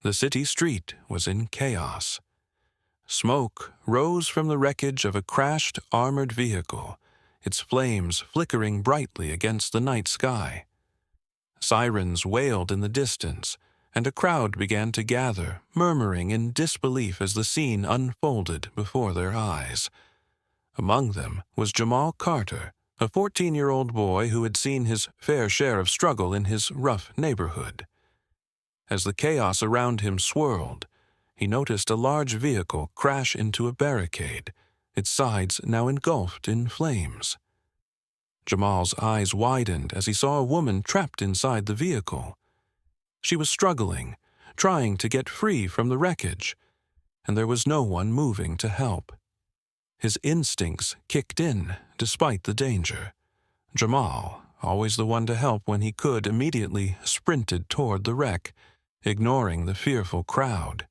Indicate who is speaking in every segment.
Speaker 1: The city street was in chaos. Smoke rose from the wreckage of a crashed armored vehicle, its flames flickering brightly against the night sky. Sirens wailed in the distance, and a crowd began to gather, murmuring in disbelief as the scene unfolded before their eyes. Among them was Jamal Carter, a 14-year-old boy who had seen his fair share of struggle in his rough neighborhood. As the chaos around him swirled, he noticed a large vehicle crash into a barricade, its sides now engulfed in flames. Jamal's eyes widened as he saw a woman trapped inside the vehicle. She was struggling, trying to get free from the wreckage, and there was no one moving to help. His instincts kicked in despite the danger. Jamal, always the one to help when he could, immediately sprinted toward the wreck, ignoring the fearful crowd.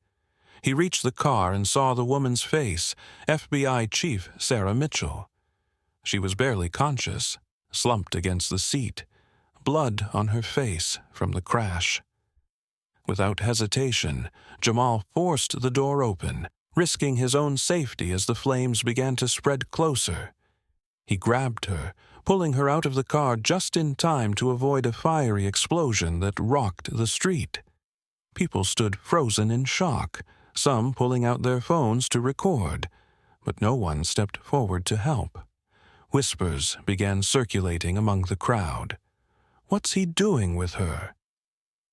Speaker 1: He reached the car and saw the woman's face, FBI Chief Sarah Mitchell. She was barely conscious, slumped against the seat, blood on her face from the crash. Without hesitation, Jamal forced the door open, risking his own safety as the flames began to spread closer. He grabbed her, pulling her out of the car just in time to avoid a fiery explosion that rocked the street. People stood frozen in shock, some pulling out their phones to record, but no one stepped forward to help. Whispers began circulating among the crowd. "What's he doing with her?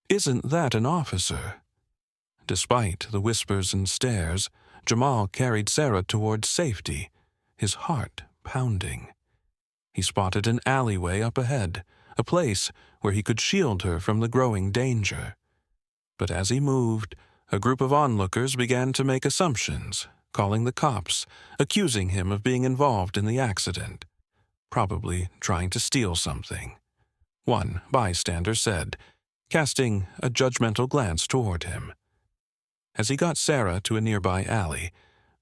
Speaker 1: Isn't that an officer?" Despite the whispers and stares, Jamal carried Sarah towards safety, his heart pounding. He spotted an alleyway up ahead, a place where he could shield her from the growing danger. But as he moved, a group of onlookers began to make assumptions, calling the cops, accusing him of being involved in the accident, probably trying to steal something. One bystander said, casting a judgmental glance toward him. As he got Sarah to a nearby alley,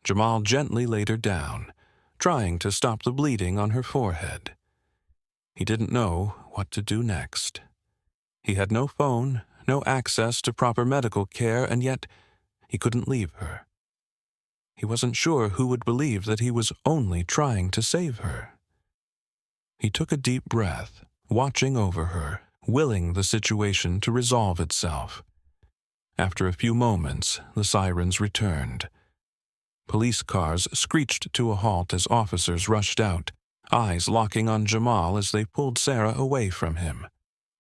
Speaker 1: Jamal gently laid her down, trying to stop the bleeding on her forehead. He didn't know what to do next. He had no phone, no access to proper medical care, and yet he couldn't leave her. He wasn't sure who would believe that he was only trying to save her. He took a deep breath, watching over her, willing the situation to resolve itself. After a few moments, the sirens returned. Police cars screeched to a halt as officers rushed out, eyes locking on Jamal as they pulled Sarah away from him.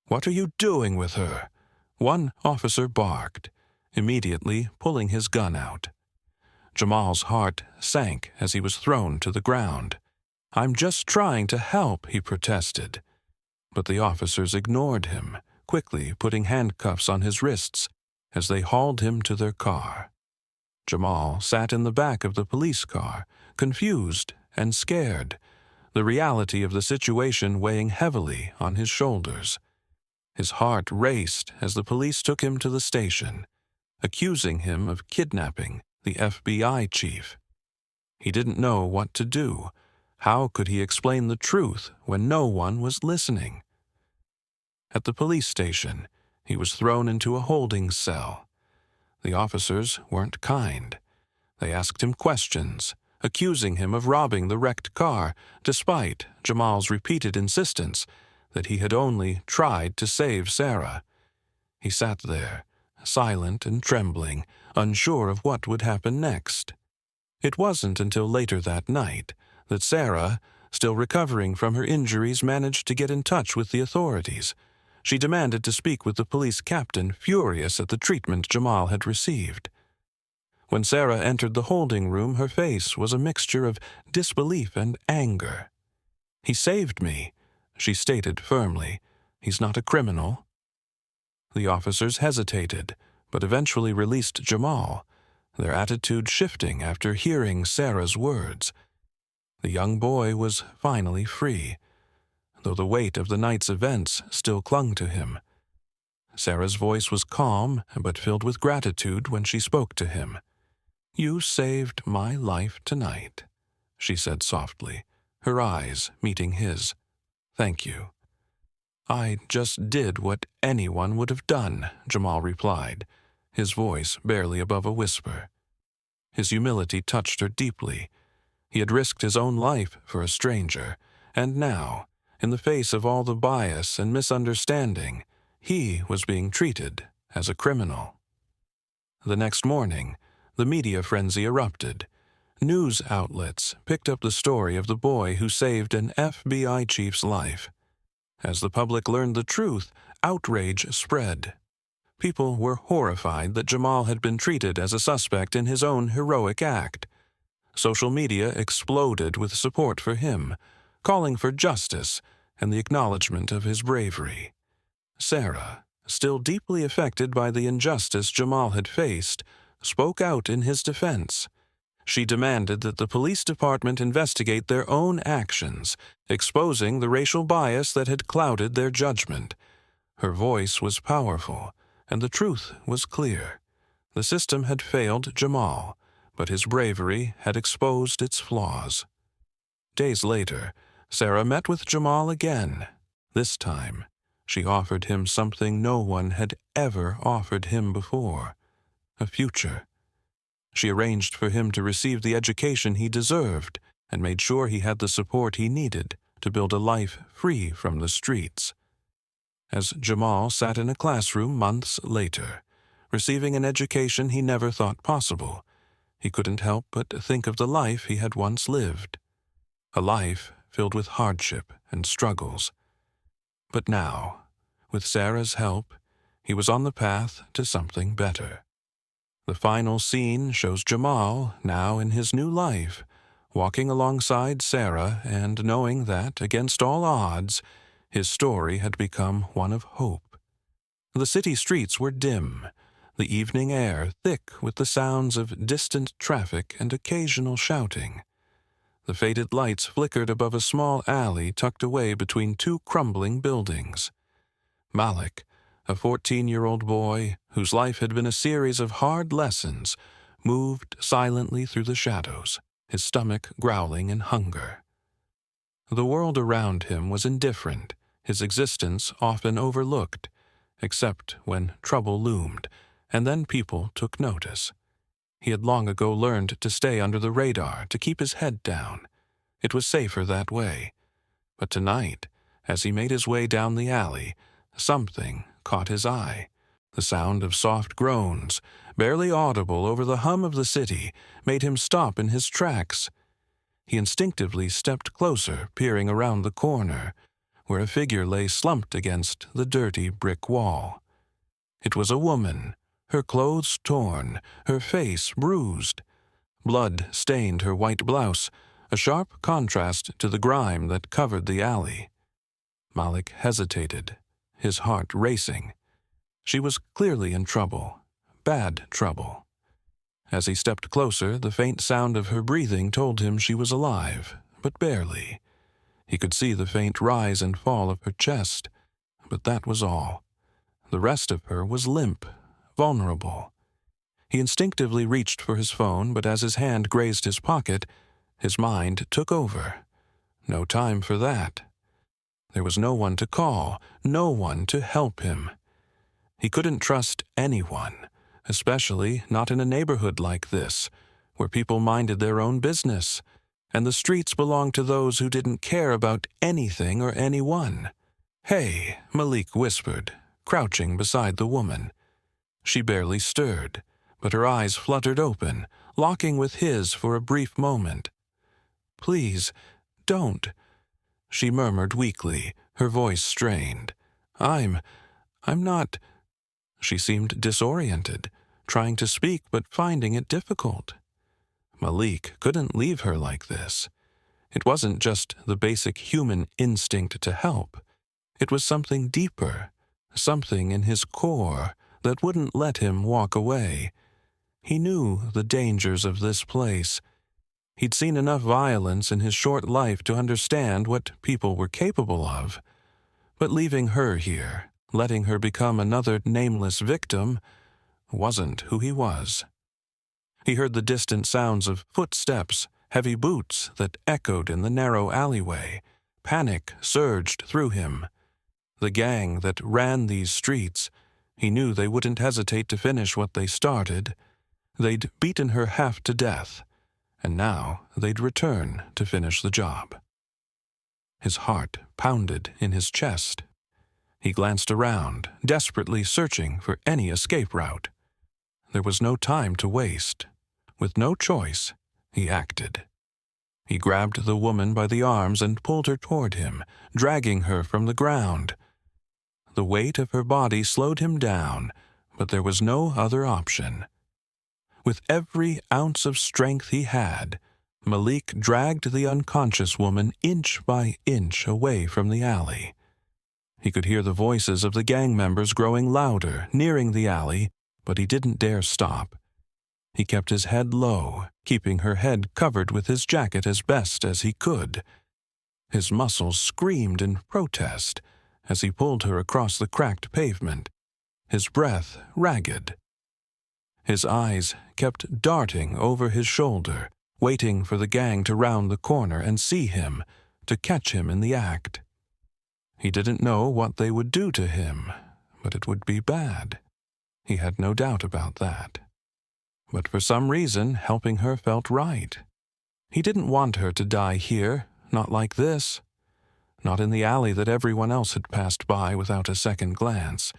Speaker 1: "What are you doing with her?" One officer barked, immediately pulling his gun out. Jamal's heart sank as he was thrown to the ground. "I'm just trying to help," he protested. But the officers ignored him, quickly putting handcuffs on his wrists as they hauled him to their car. Jamal sat in the back of the police car, confused and scared, the reality of the situation weighing heavily on his shoulders. His heart raced as the police took him to the station, accusing him of kidnapping the FBI chief. He didn't know what to do. How could he explain the truth when no one was listening? At the police station, he was thrown into a holding cell. The officers weren't kind. They asked him questions, accusing him of robbing the wrecked car, despite Jamal's repeated insistence that he had only tried to save Sarah. He sat there, silent and trembling, unsure of what would happen next. It wasn't until later that night that Sarah, still recovering from her injuries, managed to get in touch with the authorities. She demanded to speak with the police captain, furious at the treatment Jamal had received. When Sarah entered the holding room, her face was a mixture of disbelief and anger. "He saved me," she stated firmly. "He's not a criminal." The officers hesitated, but eventually released Jamal, their attitude shifting after hearing Sarah's words. The young boy was finally free, though the weight of the night's events still clung to him. Sarah's voice was calm, but filled with gratitude when she spoke to him. "You saved my life tonight," she said softly, her eyes meeting his. "Thank you." "I just did what anyone would have done," Jamal replied, his voice barely above a whisper. His humility touched her deeply. He had risked his own life for a stranger, and now, in the face of all the bias and misunderstanding, he was being treated as a criminal. The next morning, the media frenzy erupted. News outlets picked up the story of the boy who saved an FBI chief's life. As the public learned the truth, outrage spread. People were horrified that Jamal had been treated as a suspect in his own heroic act. Social media exploded with support for him, calling for justice and the acknowledgement of his bravery. Sarah, still deeply affected by the injustice Jamal had faced, spoke out in his defense. She demanded that the police department investigate their own actions, exposing the racial bias that had clouded their judgment. Her voice was powerful, and the truth was clear. The system had failed Jamal, but his bravery had exposed its flaws. Days later, Sarah met with Jamal again. This time, she offered him something no one had ever offered him before: a future. She arranged for him to receive the education he deserved and made sure he had the support he needed to build a life free from the streets. As Jamal sat in a classroom months later, receiving an education he never thought possible, he couldn't help but think of the life he had once lived. A life filled with hardship and struggles. But now, with Sarah's help, he was on the path to something better. The final scene shows Jamal, now in his new life, walking alongside Sarah and knowing that, against all odds, his story had become one of hope. The city streets were dim, the evening air thick with the sounds of distant traffic and occasional shouting. The faded lights flickered above a small alley tucked away between two crumbling buildings. Malik, a 14-year-old boy whose life had been a series of hard lessons, moved silently through the shadows, his stomach growling in hunger. The world around him was indifferent, his existence often overlooked, except when trouble loomed, and then people took notice. He had long ago learned to stay under the radar, to keep his head down. It was safer that way. But tonight, as he made his way down the alley, something caught his eye. The sound of soft groans, barely audible over the hum of the city, made him stop in his tracks. He instinctively stepped closer, peering around the corner, where a figure lay slumped against the dirty brick wall. It was a woman, her clothes torn, her face bruised. Blood stained her white blouse, a sharp contrast to the grime that covered the alley. Malik hesitated, his heart racing. She was clearly in trouble, bad trouble. As he stepped closer, the faint sound of her breathing told him she was alive, but barely. He could see the faint rise and fall of her chest, but that was all. The rest of her was limp, vulnerable. He instinctively reached for his phone, but as his hand grazed his pocket, his mind took over. No time for that. There was no one to call, no one to help him. He couldn't trust anyone, especially not in a neighborhood like this, where people minded their own business, and the streets belonged to those who didn't care about anything or anyone. "Hey," Malik whispered, crouching beside the woman. She barely stirred, but her eyes fluttered open, locking with his for a brief moment. "Please, don't," she murmured weakly, her voice strained. I'm not." She seemed disoriented, trying to speak but finding it difficult. Malik couldn't leave her like this. It wasn't just the basic human instinct to help. It was something deeper, something in his core that wouldn't let him walk away. He knew the dangers of this place. He'd seen enough violence in his short life to understand what people were capable of. But leaving her here, letting her become another nameless victim, wasn't who he was. He heard the distant sounds of footsteps, heavy boots that echoed in the narrow alleyway. Panic surged through him. The gang that ran these streets, He knew they wouldn't hesitate to finish what they started. They'd beaten her half to death, and now they'd return to finish the job. His heart pounded in his chest. He glanced around, desperately searching for any escape route. There was no time to waste. With no choice, he acted. He grabbed the woman by the arms and pulled her toward him, dragging her from the ground. The weight of her body slowed him down, but there was no other option. With every ounce of strength he had, Malik dragged the unconscious woman inch by inch away from the alley. He could hear the voices of the gang members growing louder, nearing the alley, but he didn't dare stop. He kept his head low, keeping her head covered with his jacket as best as he could. His muscles screamed in protest as he pulled her across the cracked pavement, his breath ragged. His eyes kept darting over his shoulder, waiting for the gang to round the corner and see him, to catch him in the act. He didn't know what they would do to him, but it would be bad. He had no doubt about that. But for some reason, helping her felt right. He didn't want her to die here, not like this. Not in the alley that everyone else had passed by without a second glance.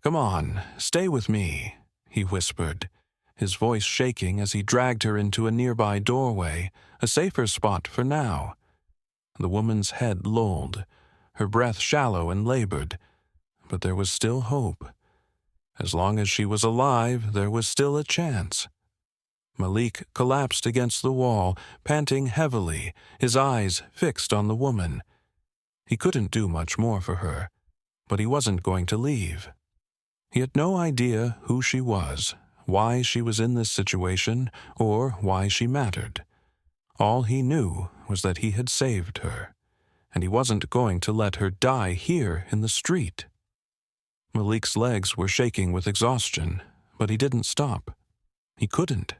Speaker 1: "Come on, stay with me," he whispered, his voice shaking as he dragged her into a nearby doorway, a safer spot for now. The woman's head lolled, her breath shallow and labored, but there was still hope. As long as she was alive, there was still a chance. Malik collapsed against the wall, panting heavily, his eyes fixed on the woman. He couldn't do much more for her, but he wasn't going to leave. He had no idea who she was, why she was in this situation, or why she mattered. All he knew was that he had saved her, and he wasn't going to let her die here in the street. Malik's legs were shaking with exhaustion, but he didn't stop. He couldn't.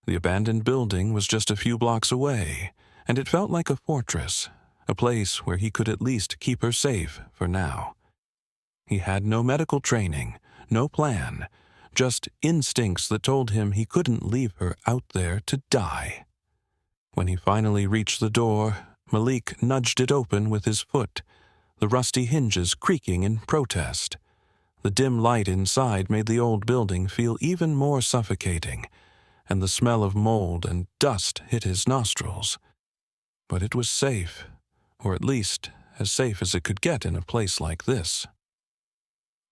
Speaker 1: The abandoned building was just a few blocks away, and it felt like a fortress, a place where he could at least keep her safe for now. He had no medical training, no plan, just instincts that told him he couldn't leave her out there to die. When he finally reached the door, Malik nudged it open with his foot, the rusty hinges creaking in protest. The dim light inside made the old building feel even more suffocating, and the smell of mold and dust hit his nostrils. But it was safe, or at least as safe as it could get in a place like this.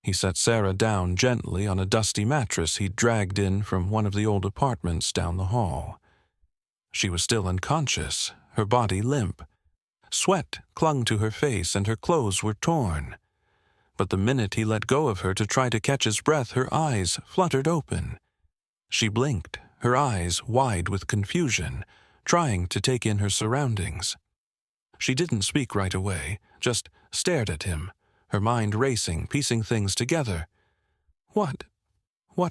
Speaker 1: He set Sarah down gently on a dusty mattress he'd dragged in from one of the old apartments down the hall. She was still unconscious, her body limp. Sweat clung to her face and her clothes were torn. But the minute he let go of her to try to catch his breath, her eyes fluttered open. She blinked, her eyes wide with confusion, trying to take in her surroundings. She didn't speak right away, just stared at him, her mind racing, piecing things together. What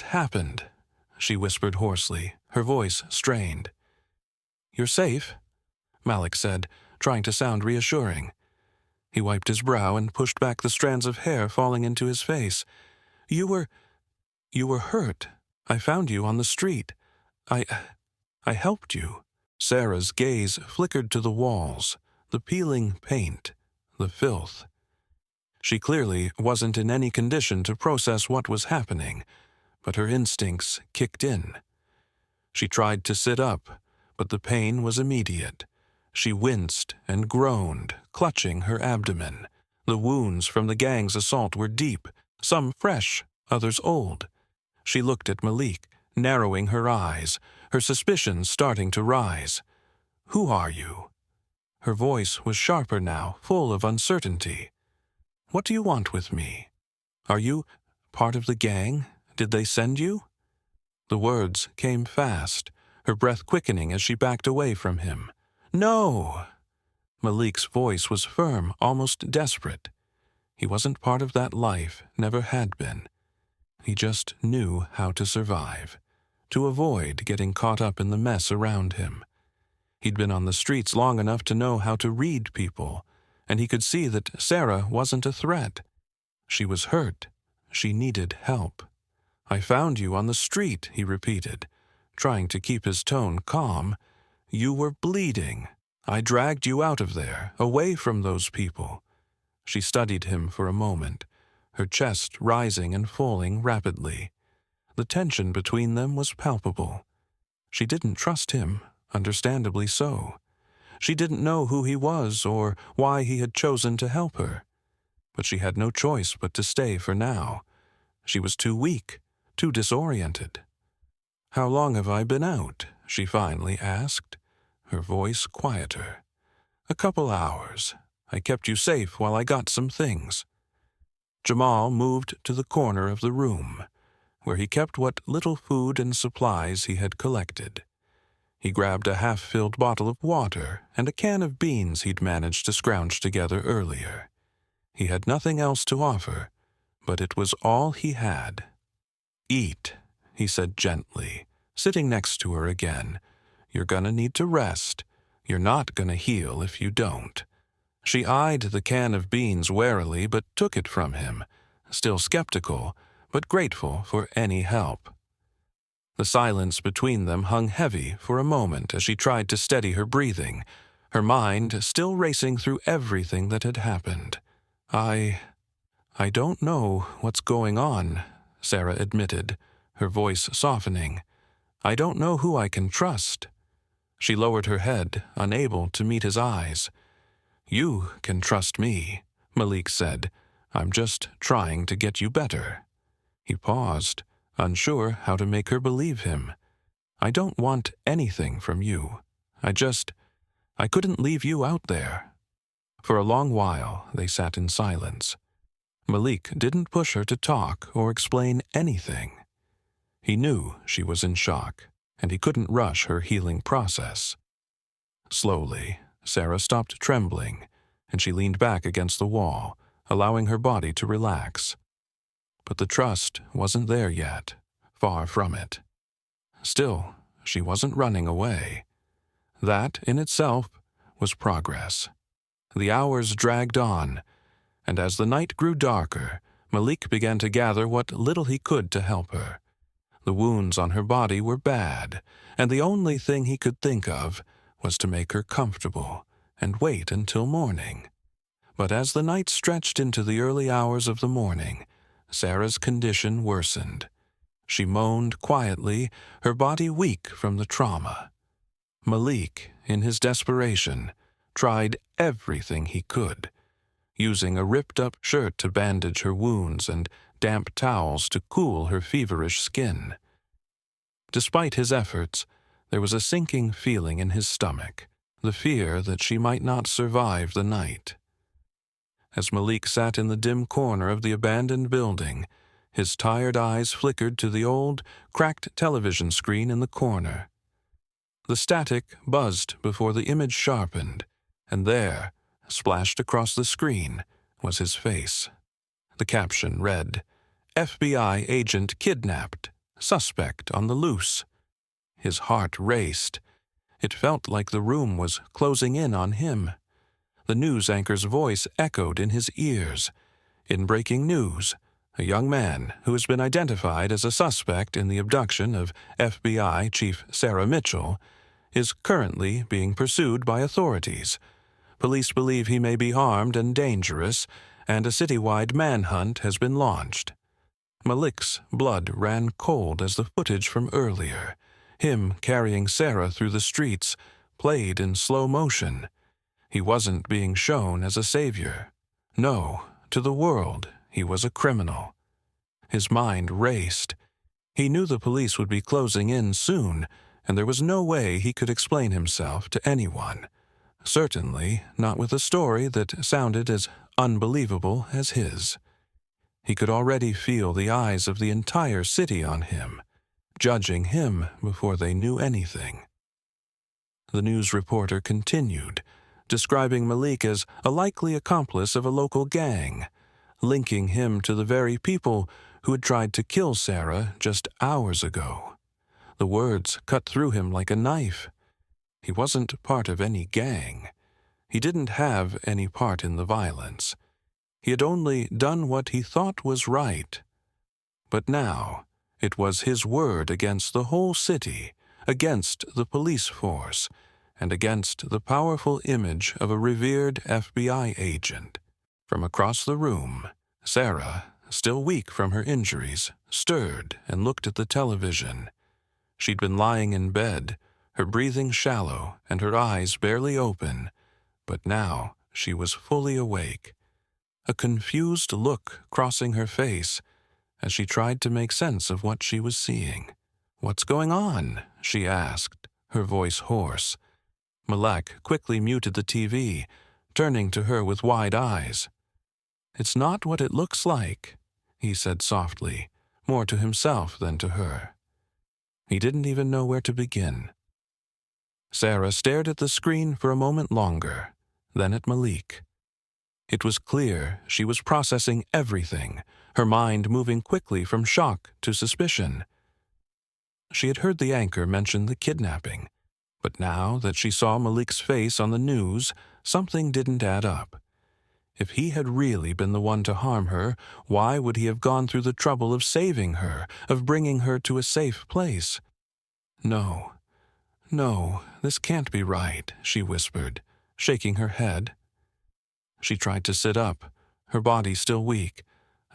Speaker 1: happened?" she whispered hoarsely, her voice strained. "You're safe," Malik said, trying to sound reassuring. He wiped his brow and pushed back the strands of hair falling into his face. You were hurt. I found you on the street. I helped you." Sarah's gaze flickered to the walls, the peeling paint, the filth. She clearly wasn't in any condition to process what was happening, but her instincts kicked in. She tried to sit up, but the pain was immediate. She winced and groaned, clutching her abdomen. The wounds from the gang's assault were deep, some fresh, others old. She looked at Malik, narrowing her eyes, her suspicions starting to rise. "Who are you?" Her voice was sharper now, full of uncertainty. "What do you want with me? Are you part of the gang? Did they send you?" The words came fast, her breath quickening as she backed away from him. "No!" Malik's voice was firm, almost desperate. He wasn't part of that life, never had been. He just knew how to survive, to avoid getting caught up in the mess around him. He'd been on the streets long enough to know how to read people, and he could see that Sarah wasn't a threat. She was hurt, She needed help. "I found you on the street," he repeated, trying to keep his tone calm. "You were bleeding. I dragged you out of there, away from those people." She studied him for a moment, her chest rising and falling rapidly. The tension between them was palpable. She didn't trust him, understandably so. She didn't know who he was or why he had chosen to help her. But she had no choice but to stay for now. She was too weak, too disoriented. "How long have I been out?" she finally asked, her voice quieter. "A couple hours. I kept you safe while I got some things." Jamal moved to the corner of the room, where he kept what little food and supplies he had collected. He grabbed a half-filled bottle of water and a can of beans he'd managed to scrounge together earlier. He had nothing else to offer, but it was all he had. "Eat," he said gently, sitting next to her again. "You're gonna need to rest. You're not gonna heal if you don't." She eyed the can of beans warily but took it from him, still skeptical, but grateful for any help. The silence between them hung heavy for a moment as she tried to steady her breathing, her mind still racing through everything that had happened. I don't know what's going on," Sarah admitted, her voice softening. "I don't know who I can trust." She lowered her head, unable to meet his eyes. "You can trust me," Malik said. "I'm just trying to get you better." He paused, unsure how to make her believe him. "I don't want anything from you. I couldn't leave you out there." For a long while, they sat in silence. Malik didn't push her to talk or explain anything. He knew she was in shock, and he couldn't rush her healing process. Slowly, Sarah stopped trembling, and she leaned back against the wall, allowing her body to relax. But the trust wasn't there yet, far from it. Still, she wasn't running away. That, in itself, was progress. The hours dragged on, and as the night grew darker, Malik began to gather what little he could to help her. The wounds on her body were bad, and the only thing he could think of was to make her comfortable and wait until morning. But as the night stretched into the early hours of the morning, Sarah's condition worsened. She moaned quietly, her body weak from the trauma. Malik, in his desperation, tried everything he could, using a ripped-up shirt to bandage her wounds and damp towels to cool her feverish skin. Despite his efforts, there was a sinking feeling in his stomach, the fear that she might not survive the night. As Malik sat in the dim corner of the abandoned building, his tired eyes flickered to the old, cracked television screen in the corner. The static buzzed before the image sharpened, and there, splashed across the screen, was his face. The caption read, "FBI agent kidnapped, suspect on the loose." His heart raced. It felt like the room was closing in on him. The news anchor's voice echoed in his ears. "In breaking news, a young man who has been identified as a suspect in the abduction of FBI Chief Sarah Mitchell is currently being pursued by authorities. Police believe he may be armed and dangerous, and a citywide manhunt has been launched." Malik's blood ran cold as the footage from earlier, him carrying Sarah through the streets, played in slow motion. He wasn't being shown as a savior. No, to the world, he was a criminal. His mind raced. He knew the police would be closing in soon, and there was no way he could explain himself to anyone. Certainly not with a story that sounded as unbelievable as his. He could already feel the eyes of the entire city on him, judging him before they knew anything. The news reporter continued, describing Malik as a likely accomplice of a local gang, linking him to the very people who had tried to kill Sarah just hours ago. The words cut through him like a knife. He wasn't part of any gang. He didn't have any part in the violence. He had only done what he thought was right, But now, it was his word against the whole city, against the police force, and against the powerful image of a revered FBI agent. From across the room, Sarah, still weak from her injuries, stirred and looked at the television. She'd been lying in bed, her breathing shallow and her eyes barely open, but now she was fully awake. A confused look crossing her face as she tried to make sense of what she was seeing. "What's going on?" she asked, her voice hoarse. Malek quickly muted the TV, turning to her with wide eyes. "It's not what it looks like," he said softly, more to himself than to her. He didn't even know where to begin. Sarah stared at the screen for a moment longer, then at Malik. It was clear she was processing everything, her mind moving quickly from shock to suspicion. She had heard the anchor mention the kidnapping, but now that she saw Malik's face on the news, something didn't add up. If he had really been the one to harm her, why would he have gone through the trouble of saving her, of bringing her to a safe place? "No, this can't be right," she whispered, shaking her head. She tried to sit up, her body still weak.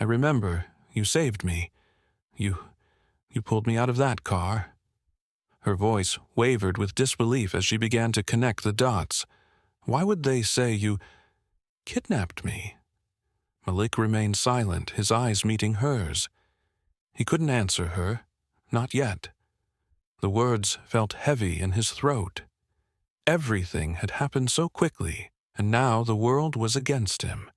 Speaker 1: "I remember, you saved me. You pulled me out of that car." Her voice wavered with disbelief as she began to connect the dots. "Why would they say you kidnapped me?" Malik remained silent, his eyes meeting hers. He couldn't answer her, not yet. The words felt heavy in his throat. Everything had happened so quickly, and now the world was against him.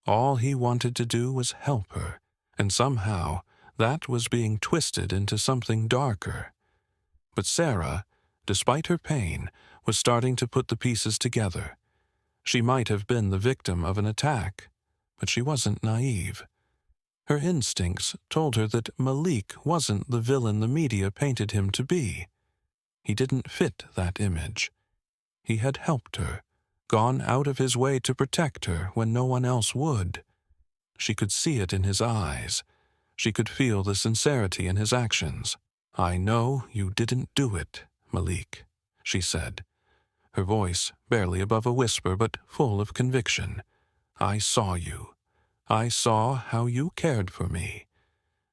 Speaker 1: All he wanted to do was help her, and somehow that was being twisted into something darker. But Sarah, despite her pain, was starting to put the pieces together. She might have been the victim of an attack, but she wasn't naive. Her instincts told her that Malik wasn't the villain the media painted him to be. He didn't fit that image. He had helped her, gone out of his way to protect her when no one else would. She could see it in his eyes. She could feel the sincerity in his actions. "I know you didn't do it, Malik," she said, her voice barely above a whisper but full of conviction. "I saw you. I saw how you cared for me.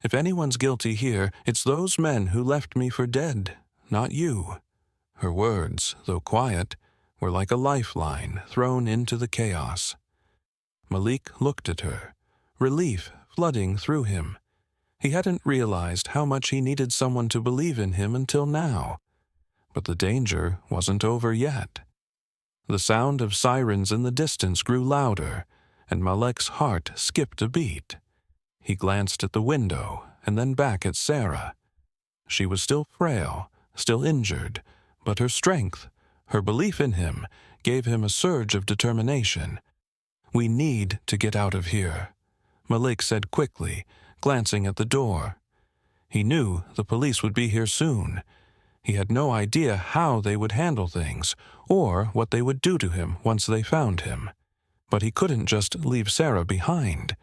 Speaker 1: If anyone's guilty here, it's those men who left me for dead, not you." Her words, though quiet, were like a lifeline thrown into the chaos. Malik looked at her, relief flooding through him. He hadn't realized how much he needed someone to believe in him until now. But the danger wasn't over yet. The sound of sirens in the distance grew louder, and Malek's heart skipped a beat. He glanced at the window and then back at Sarah. She was still frail, still injured, but her strength, her belief in him, gave him a surge of determination. "We need to get out of here," Malik said quickly, glancing at the door. He knew the police would be here soon. He had no idea how they would handle things, or what they would do to him once they found him. But he couldn't just leave Sarah behind.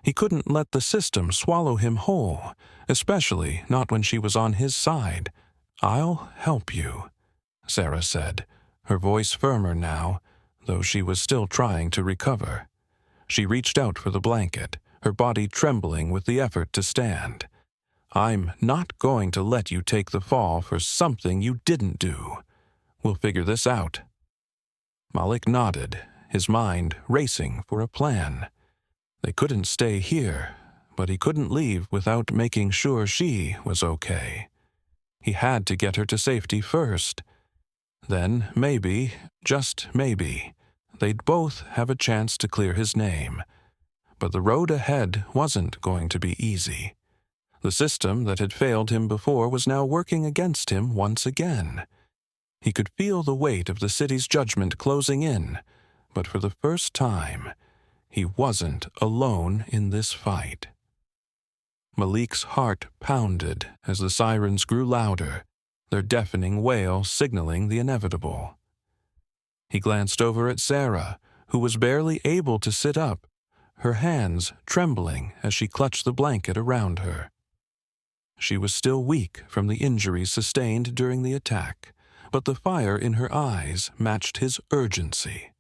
Speaker 1: He couldn't let the system swallow him whole, especially not when she was on his side. "I'll help you," Sarah said, her voice firmer now, though she was still trying to recover. She reached out for the blanket, her body trembling with the effort to stand. "I'm not going to let you take the fall for something you didn't do. We'll figure this out." Malik nodded, his mind racing for a plan. They couldn't stay here, but he couldn't leave without making sure she was okay. He had to get her to safety first. Then maybe, just maybe, they'd both have a chance to clear his name. But the road ahead wasn't going to be easy. The system that had failed him before was now working against him once again. He could feel the weight of the city's judgment closing in, but for the first time, he wasn't alone in this fight. Malik's heart pounded as the sirens grew louder, their deafening wail signaling the inevitable. He glanced over at Sarah, who was barely able to sit up, her hands trembling as she clutched the blanket around her. She was still weak from the injuries sustained during the attack, but the fire in her eyes matched his urgency.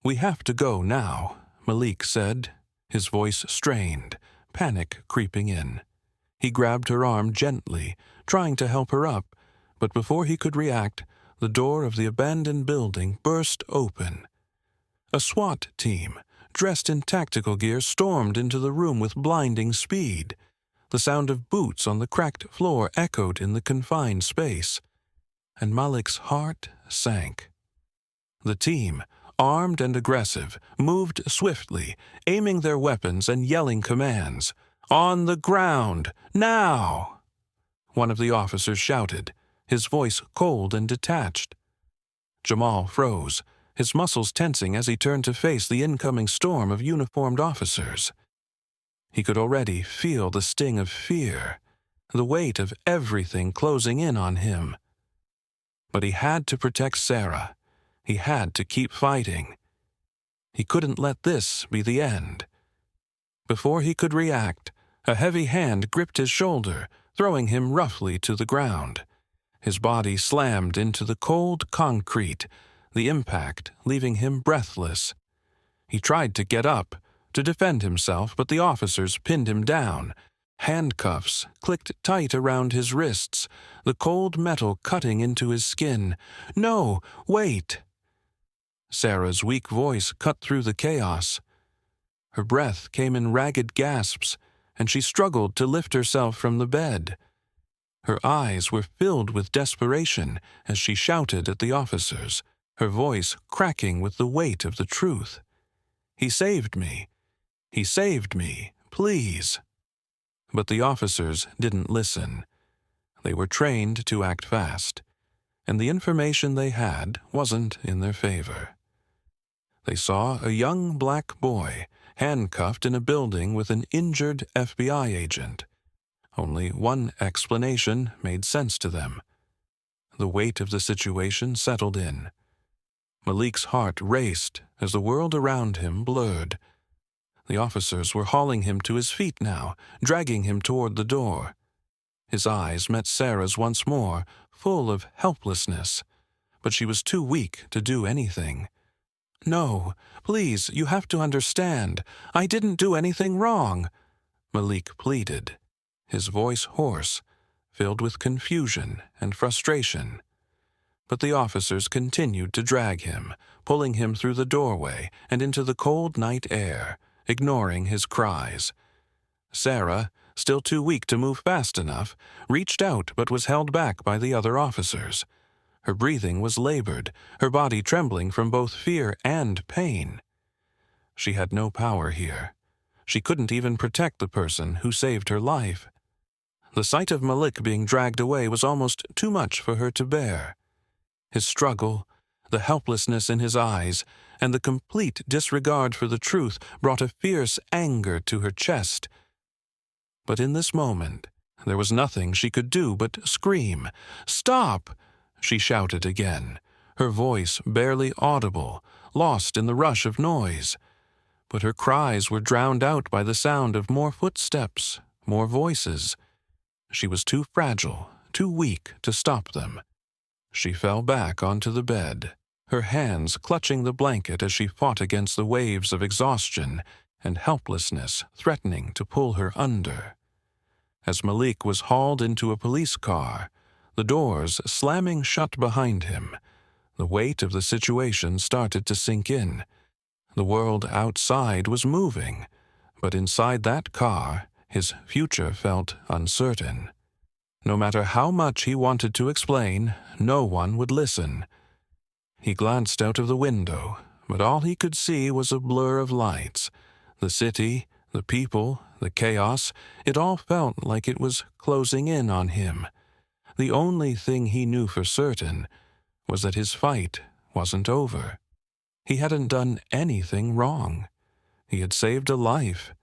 Speaker 1: "We have to go now," Malik said, his voice strained, panic creeping in. He grabbed her arm gently, trying to help her up, but before he could react, the door of the abandoned building burst open. A SWAT team, dressed in tactical gear, stormed into the room with blinding speed. The sound of boots on the cracked floor echoed in the confined space, and Malik's heart sank. The team, armed and aggressive, moved swiftly, aiming their weapons and yelling commands. "On the ground! Now!" One of the officers shouted, his voice cold and detached. Jamal froze, his muscles tensing as he turned to face the incoming storm of uniformed officers. He could already feel the sting of fear, the weight of everything closing in on him. But he had to protect Sarah. He had to keep fighting. He couldn't let this be the end. Before he could react, a heavy hand gripped his shoulder, throwing him roughly to the ground. His body slammed into the cold concrete, the impact leaving him breathless. He tried to get up, to defend himself, but the officers pinned him down. Handcuffs clicked tight around his wrists, the cold metal cutting into his skin. "No, wait!" Sarah's weak voice cut through the chaos. Her breath came in ragged gasps, and she struggled to lift herself from the bed. Her eyes were filled with desperation as she shouted at the officers, her voice cracking with the weight of the truth. "He saved me. He saved me. Please." But the officers didn't listen. They were trained to act fast, and the information they had wasn't in their favor. They saw a young black boy handcuffed in a building with an injured FBI agent. Only one explanation made sense to them. The weight of the situation settled in. Malik's heart raced as the world around him blurred. The officers were hauling him to his feet now, dragging him toward the door. His eyes met Sarah's once more, full of helplessness, but she was too weak to do anything. "No, please, you have to understand. I didn't do anything wrong," Malik pleaded, his voice hoarse, filled with confusion and frustration. But the officers continued to drag him, pulling him through the doorway and into the cold night air, ignoring his cries. Sarah, still too weak to move fast enough, reached out but was held back by the other officers. Her breathing was labored, her body trembling from both fear and pain. She had no power here. She couldn't even protect the person who saved her life. The sight of Malik being dragged away was almost too much for her to bear. His struggle, the helplessness in his eyes, and the complete disregard for the truth brought a fierce anger to her chest. But in this moment, there was nothing she could do but scream. "Stop!" she shouted again, her voice barely audible, lost in the rush of noise. But her cries were drowned out by the sound of more footsteps, more voices. She was too fragile, too weak to stop them. She fell back onto the bed, her hands clutching the blanket as she fought against the waves of exhaustion and helplessness threatening to pull her under. As Malik was hauled into a police car, the doors slamming shut behind him, the weight of the situation started to sink in. The world outside was moving, but inside that car, his future felt uncertain. No matter how much he wanted to explain, no one would listen. He glanced out of the window, but all he could see was a blur of lights. The city, the people, the chaos, it all felt like it was closing in on him. The only thing he knew for certain was that his fight wasn't over. He hadn't done anything wrong. He had saved a life,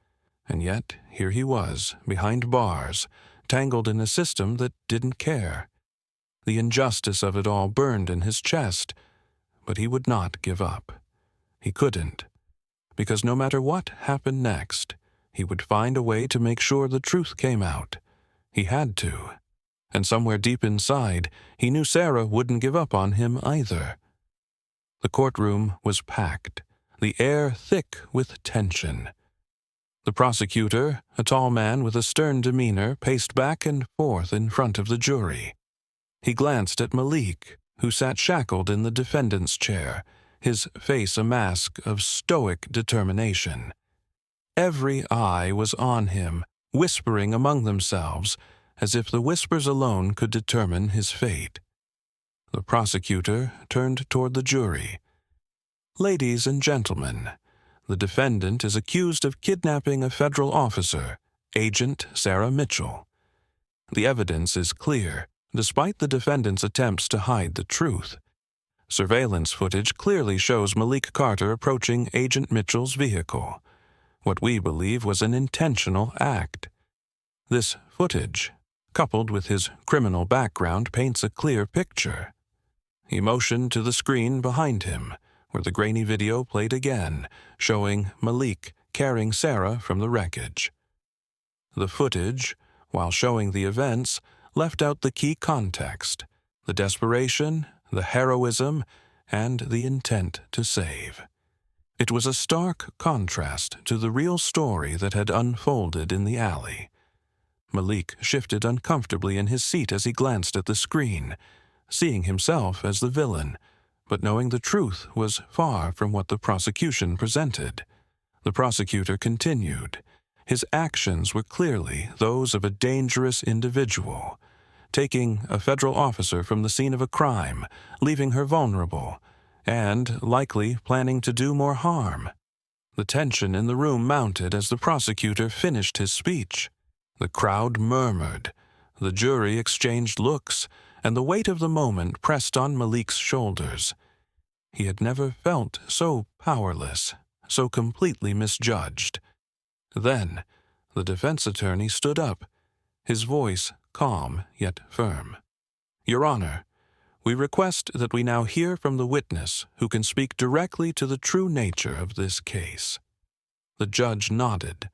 Speaker 1: and yet here he was, behind bars, tangled in a system that didn't care. The injustice of it all burned in his chest, but he would not give up. He couldn't, because no matter what happened next, he would find a way to make sure the truth came out. He had to. And somewhere deep inside, he knew Sarah wouldn't give up on him either. The courtroom was packed, the air thick with tension. The prosecutor, a tall man with a stern demeanor, paced back and forth in front of the jury. He glanced at Malik, who sat shackled in the defendant's chair, his face a mask of stoic determination. Every eye was on him, whispering among themselves, as if the whispers alone could determine his fate. The prosecutor turned toward the jury. "Ladies and gentlemen, the defendant is accused of kidnapping a federal officer, Agent Sarah Mitchell. The evidence is clear, despite the defendant's attempts to hide the truth. Surveillance footage clearly shows Malik Carter approaching Agent Mitchell's vehicle, what we believe was an intentional act. This footage, coupled with his criminal background, paints a clear picture." He motioned to the screen behind him, where the grainy video played again, showing Malik carrying Sarah from the wreckage. The footage, while showing the events, left out the key context, the desperation, the heroism, and the intent to save. It was a stark contrast to the real story that had unfolded in the alley. Malik shifted uncomfortably in his seat as he glanced at the screen, seeing himself as the villain, but knowing the truth was far from what the prosecution presented. The prosecutor continued. His actions were clearly those of a dangerous individual, taking a federal officer from the scene of a crime, leaving her vulnerable, and likely planning to do more harm. The tension in the room mounted as the prosecutor finished his speech. The crowd murmured, the jury exchanged looks, and the weight of the moment pressed on Malik's shoulders. He had never felt so powerless, so completely misjudged. Then, the defense attorney stood up, his voice calm yet firm. "Your Honor, we request that we now hear from the witness who can speak directly to the true nature of this case." The judge nodded,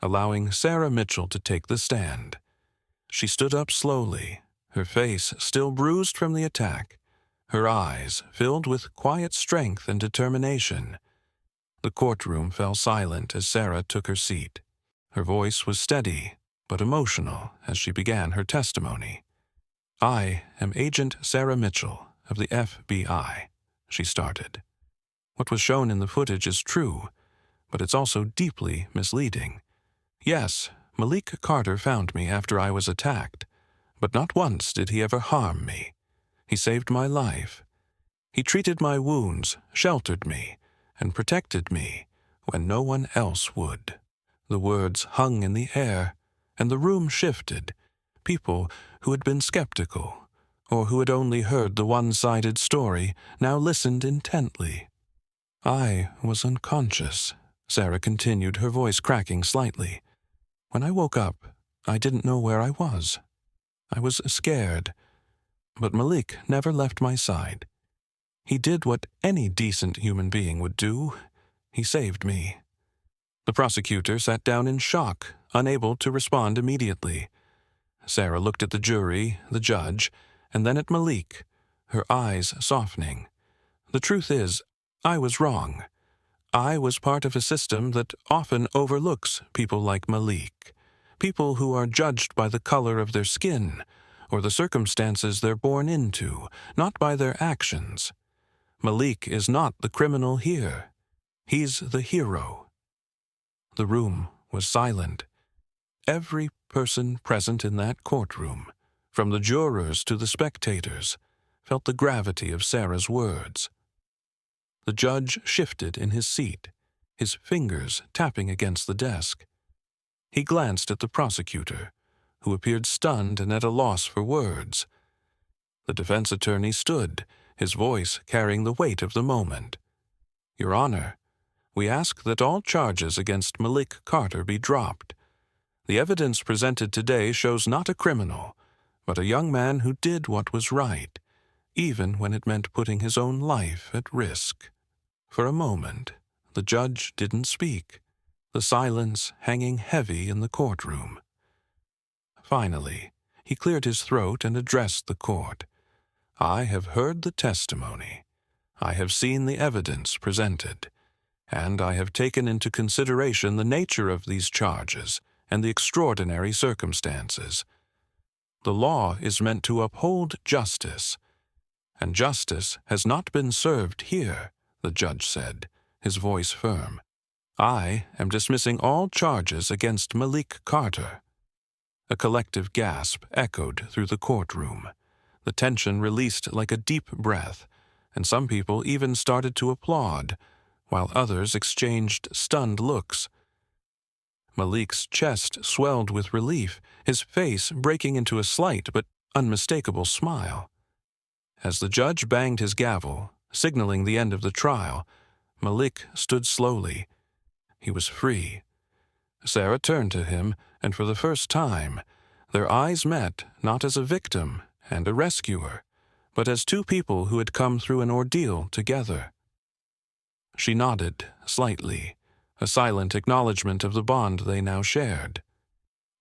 Speaker 1: allowing Sarah Mitchell to take the stand. She stood up slowly, her face still bruised from the attack, her eyes filled with quiet strength and determination. The courtroom fell silent as Sarah took her seat. Her voice was steady but emotional as she began her testimony. "I am Agent Sarah Mitchell of the FBI," she started. "What was shown in the footage is true, but it's also deeply misleading. Yes, Malik Carter found me after I was attacked, but not once did he ever harm me. He saved my life. He treated my wounds, sheltered me, and protected me when no one else would." The words hung in the air, and the room shifted. People who had been skeptical, or who had only heard the one-sided story, now listened intently. "I was unconscious," Sarah continued, her voice cracking slightly. "When I woke up, I didn't know where I was. I was scared, but Malik never left my side. He did what any decent human being would do. He saved me." The prosecutor sat down in shock, unable to respond immediately. Sarah looked at the jury, the judge, and then at Malik, her eyes softening. "The truth is, I was wrong. I was part of a system that often overlooks people like Malik, people who are judged by the color of their skin or the circumstances they're born into, not by their actions. Malik is not the criminal here. He's the hero." The room was silent. Every person present in that courtroom, from the jurors to the spectators, felt the gravity of Sarah's words. The judge shifted in his seat, his fingers tapping against the desk. He glanced at the prosecutor, who appeared stunned and at a loss for words. The defense attorney stood, his voice carrying the weight of the moment. "Your Honor, we ask that all charges against Malik Carter be dropped. The evidence presented today shows not a criminal, but a young man who did what was right, even when it meant putting his own life at risk." For a moment, the judge didn't speak, the silence hanging heavy in the courtroom. Finally, he cleared his throat and addressed the court. "I have heard the testimony. I have seen the evidence presented, and I have taken into consideration the nature of these charges and the extraordinary circumstances. The law is meant to uphold justice, and justice has not been served here," the judge said, his voice firm. "I am dismissing all charges against Malik Carter." A collective gasp echoed through the courtroom. The tension released like a deep breath, and some people even started to applaud, while others exchanged stunned looks. Malik's chest swelled with relief, his face breaking into a slight but unmistakable smile. As the judge banged his gavel, signaling the end of the trial, Malik stood slowly. He was free. Sarah turned to him, and for the first time, their eyes met not as a victim and a rescuer, but as two people who had come through an ordeal together. She nodded slightly, a silent acknowledgement of the bond they now shared.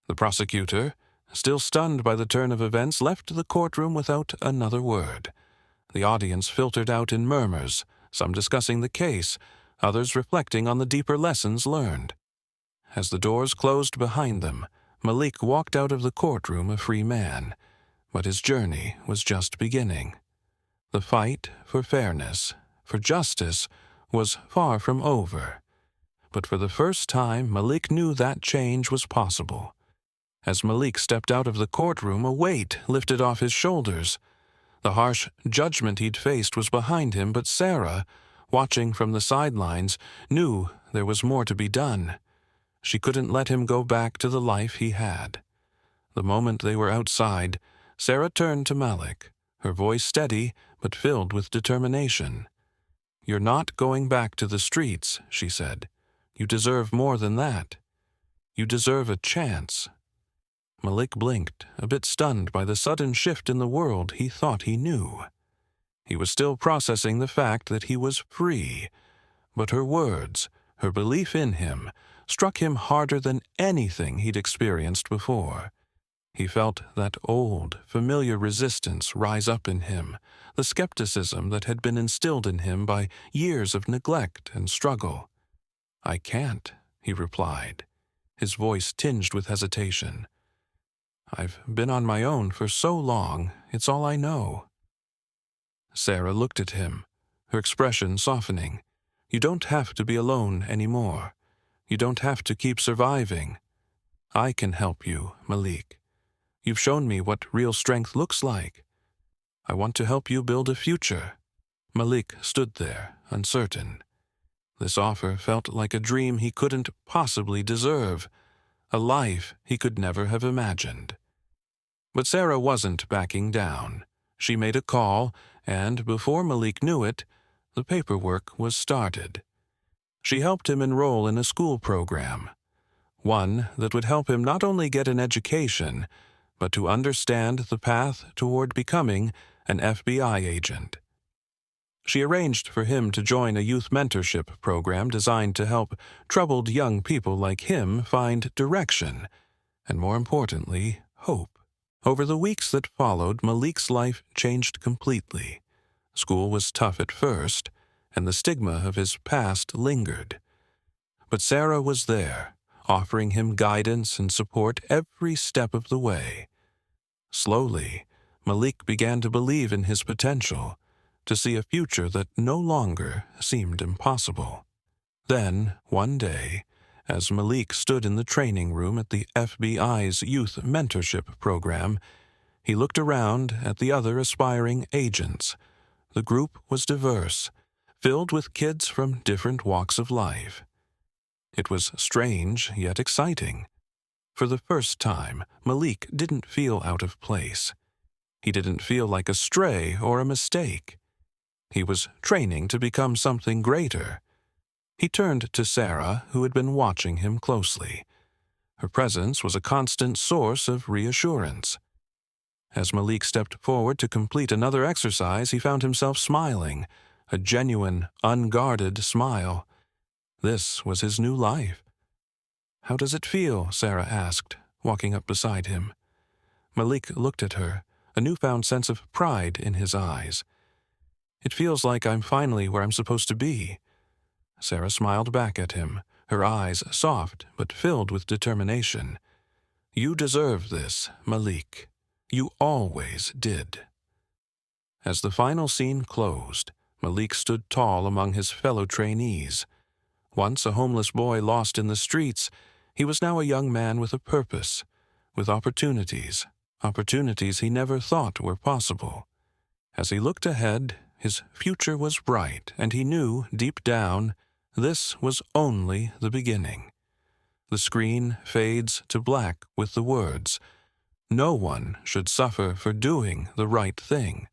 Speaker 1: The prosecutor, still stunned by the turn of events, left the courtroom without another word. The audience filtered out in murmurs, some discussing the case, others reflecting on the deeper lessons learned. As the doors closed behind them, Malik walked out of the courtroom a free man, but his journey was just beginning. The fight for fairness, for justice, was far from over. But for the first time, Malik knew that change was possible. As Malik stepped out of the courtroom, a weight lifted off his shoulders. The harsh judgment he'd faced was behind him, but Sarah, watching from the sidelines, knew there was more to be done. She couldn't let him go back to the life he had. The moment they were outside, Sarah turned to Malik, her voice steady but filled with determination. "You're not going back to the streets," she said. "You deserve more than that. You deserve a chance." Malik blinked, a bit stunned by the sudden shift in the world he thought he knew. He was still processing the fact that he was free, but her words, her belief in him, struck him harder than anything he'd experienced before. He felt that old, familiar resistance rise up in him, the skepticism that had been instilled in him by years of neglect and struggle. "I can't," he replied, his voice tinged with hesitation. "I've been on my own for so long, it's all I know." Sarah looked at him, her expression softening. "You don't have to be alone anymore. You don't have to keep surviving. I can help you, Malik. You've shown me what real strength looks like. I want to help you build a future." Malik stood there, uncertain. This offer felt like a dream he couldn't possibly deserve, a life he could never have imagined. But Sarah wasn't backing down. She made a call, and before Malik knew it, the paperwork was started. She helped him enroll in a school program, one that would help him not only get an education, but to understand the path toward becoming an FBI agent. She arranged for him to join a youth mentorship program designed to help troubled young people like him find direction, and more importantly, hope. Over the weeks that followed, Malik's life changed completely. School was tough at first, and the stigma of his past lingered. But Sarah was there, offering him guidance and support every step of the way. Slowly, Malik began to believe in his potential, to see a future that no longer seemed impossible. Then, one day, as Malik stood in the training room at the FBI's youth mentorship program, he looked around at the other aspiring agents. The group was diverse, filled with kids from different walks of life. It was strange yet exciting. For the first time, Malik didn't feel out of place. He didn't feel like a stray or a mistake. He was training to become something greater. He turned to Sarah, who had been watching him closely. Her presence was a constant source of reassurance. As Malik stepped forward to complete another exercise, he found himself smiling, a genuine, unguarded smile. This was his new life. "How does it feel?" Sarah asked, walking up beside him. Malik looked at her, a newfound sense of pride in his eyes. "It feels like I'm finally where I'm supposed to be." Sarah smiled back at him, her eyes soft but filled with determination. "You deserve this, Malik. You always did." As the final scene closed, Malik stood tall among his fellow trainees. Once a homeless boy lost in the streets, he was now a young man with a purpose, with opportunities he never thought were possible. As he looked ahead, his future was bright, and he knew, deep down, this was only the beginning. The screen fades to black with the words, "No one should suffer for doing the right thing."